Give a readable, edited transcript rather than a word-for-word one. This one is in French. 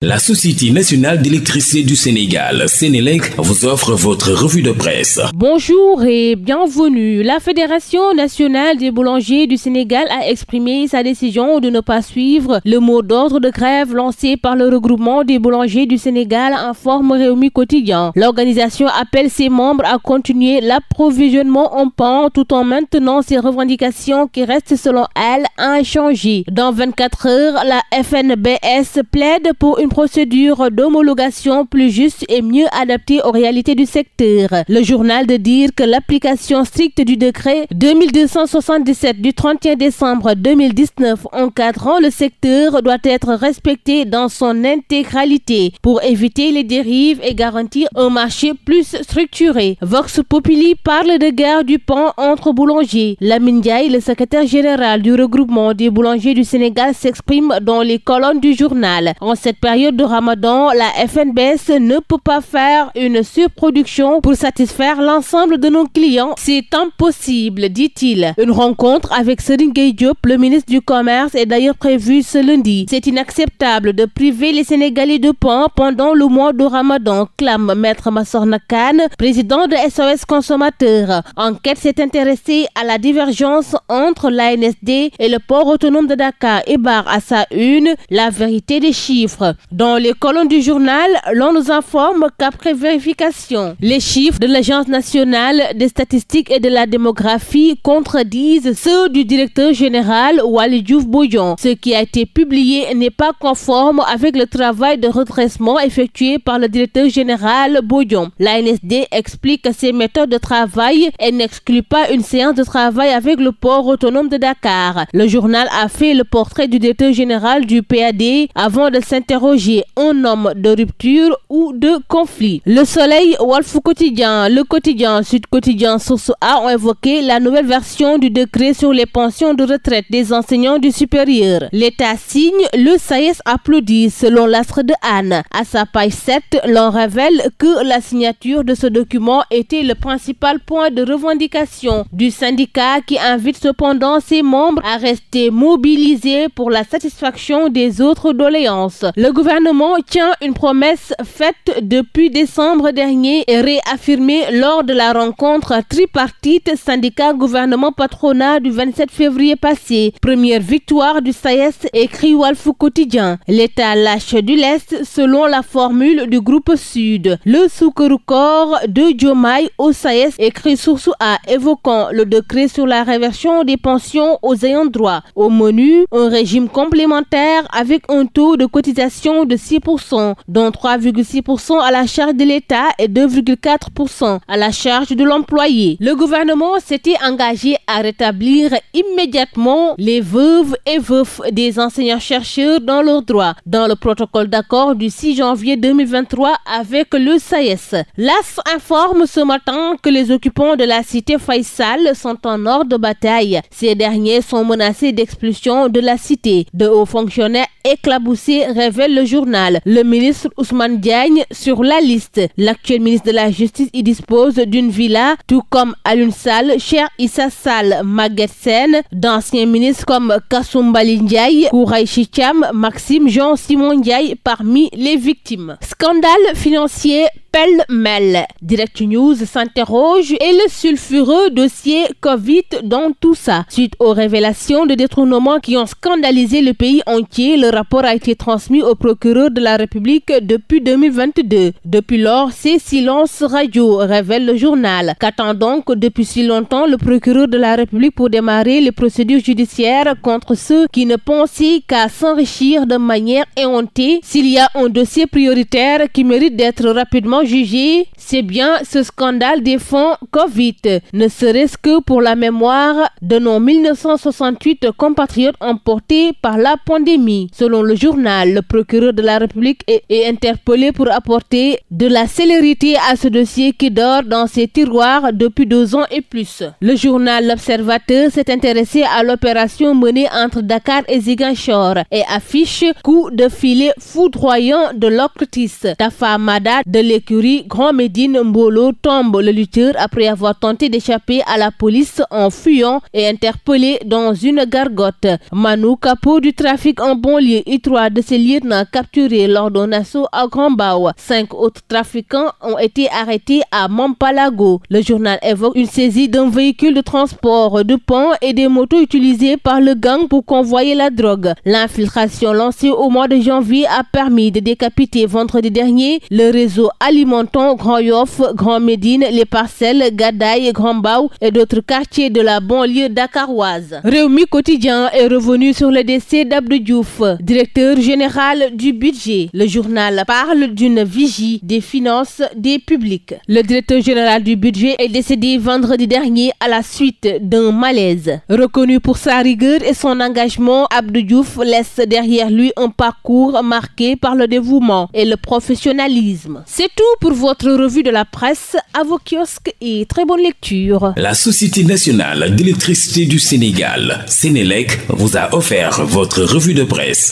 La Société nationale d'électricité du Sénégal, Sénélec, vous offre votre revue de presse. Bonjour et bienvenue. La Fédération nationale des boulangers du Sénégal a exprimé sa décision de ne pas suivre le mot d'ordre de grève lancé par le regroupement des boulangers du Sénégal, informe Rewmi Quotidien. L'organisation appelle ses membres à continuer l'approvisionnement en pain tout en maintenant ses revendications qui restent selon elle inchangées. Dans 24 heures, la FNBS plaide pour une procédure d'homologation plus juste et mieux adaptée aux réalités du secteur. Le journal de dire que l'application stricte du décret 2277 du 31 décembre 2019 encadrant le secteur doit être respectée dans son intégralité pour éviter les dérives et garantir un marché plus structuré. Vox Populi parle de guerre du pain entre boulangers. Lamine Ndiaye, le secrétaire général du regroupement des boulangers du Sénégal, s'exprime dans les colonnes du journal. En cette période de Ramadan, la FNBS ne peut pas faire une surproduction pour satisfaire l'ensemble de nos clients. C'est impossible, dit-il. Une rencontre avec Serigne Gueye Diop, le ministre du Commerce, est d'ailleurs prévue ce lundi. C'est inacceptable de priver les Sénégalais de pain pendant le mois de Ramadan, clame Maître Massorna Kane, président de SOS Consommateurs. Enquête s'est intéressée à la divergence entre l'ANSD et le port autonome de Dakar et barre à sa une la vérité des chiffres. Dans les colonnes du journal, l'on nous informe qu'après vérification, les chiffres de l'Agence nationale des statistiques et de la démographie contredisent ceux du directeur général Waly Diouf Bodian. Ce qui a été publié n'est pas conforme avec le travail de redressement effectué par le directeur général Bodian. L'ANSD explique ses méthodes de travail et n'exclut pas une séance de travail avec le port autonome de Dakar. Le journal a fait le portrait du directeur général du PAD avant de s'interroger un homme de rupture ou de conflit. Le Soleil, Walf Quotidien, Le Quotidien, Sud Quotidien, Source A ont évoqué la nouvelle version du décret sur les pensions de retraite des enseignants du supérieur. L'État signe, le SAES applaudit, selon l'Astre de Anne. À sa page 7, l'on révèle que la signature de ce document était le principal point de revendication du syndicat qui invite cependant ses membres à rester mobilisés pour la satisfaction des autres doléances. Le gouvernement tient une promesse faite depuis décembre dernier et réaffirmée lors de la rencontre tripartite syndicat gouvernement patronat du 27 février passé. Première victoire du SAES, écrit Walf Quotidien. L'État lâche du lest selon la formule du groupe Sud. Le Soukeroukor de Diomaye au SAES, écrit Source A, évoquant le décret sur la réversion des pensions aux ayants droit. Au menu, un régime complémentaire avec un taux de cotisation de 6%, dont 3,6% à la charge de l'État et 2,4% à la charge de l'employé. Le gouvernement s'était engagé à rétablir immédiatement les veuves et veufs des enseignants-chercheurs dans leurs droits, dans le protocole d'accord du 6 janvier 2023 avec le SAES. L'AS informe ce matin que les occupants de la cité Faisal sont en ordre de bataille. Ces derniers sont menacés d'expulsion de la cité. De hauts fonctionnaires éclaboussés, révèle le journal. Le ministre Ousmane Diagne sur la liste. L'actuel ministre de la Justice y dispose d'une villa, tout comme Alioune Sall, Cheikh Issa Sall, Maguette Sène, d'anciens ministres comme Kassoum Bali Ndiaye, Kouraïchi Thiam, Maxime Jean-Simon Ndiaye parmi les victimes. Scandale financier pêle-mêle. Direct News s'interroge et le sulfureux dossier Covid dans tout ça. Suite aux révélations de détournements qui ont scandalisé le pays entier, le rapport a été transmis au procureur de la République depuis 2022. Depuis lors, c'est silence radio, révèle le journal. Qu'attend donc depuis si longtemps le procureur de la République pour démarrer les procédures judiciaires contre ceux qui ne pensaient qu'à s'enrichir de manière éhontée? S'il y a un dossier prioritaire qui mérite d'être rapidement jugé, c'est bien ce scandale des fonds Covid, ne serait-ce que pour la mémoire de nos 1968 compatriotes emportés par la pandémie. Selon le journal, le procureur de la République est interpellé pour apporter de la célérité à ce dossier qui dort dans ses tiroirs depuis 2 ans et plus. Le journal L'Observateur s'est intéressé à l'opération menée entre Dakar et Ziguinchor et affiche coup de filet foudroyant de l'Octis. police. Tafa Mada de l'écurie Grand Médine Mbolo tombe. Le lutteur après avoir tenté d'échapper à la police en fuyant et interpellé dans une gargote. Manu Capot du trafic en banlieue I3 de ses lieutenants capturés lors d'un assaut à Grand Mbao. 5 autres trafiquants ont été arrêtés à Mampalago. Le journal évoque une saisie d'un véhicule de transport de pont et des motos utilisées par le gang pour convoyer la drogue. L'infiltration lancée au mois de janvier a permis de décapiter vendredi dernier le réseau alimentant Grand Yoff, Grand Médine, les Parcelles, Gadaye, Grand Mbao et d'autres quartiers de la banlieue dakaroise. Rewmi Quotidien est revenu sur le décès d'Abdou Diouf, directeur général du budget. Le journal parle d'une vigie des finances des publics. Le directeur général du budget est décédé vendredi dernier à la suite d'un malaise. Reconnu pour sa rigueur et son engagement, Abdou Diouf laisse derrière lui un parcours marqué par le dévouement et le professionnalisme. C'est tout pour votre revue de la presse. À vos kiosques et très bonne lecture. La Société nationale d'électricité du Sénégal, Sénélec, vous a offert votre revue de presse.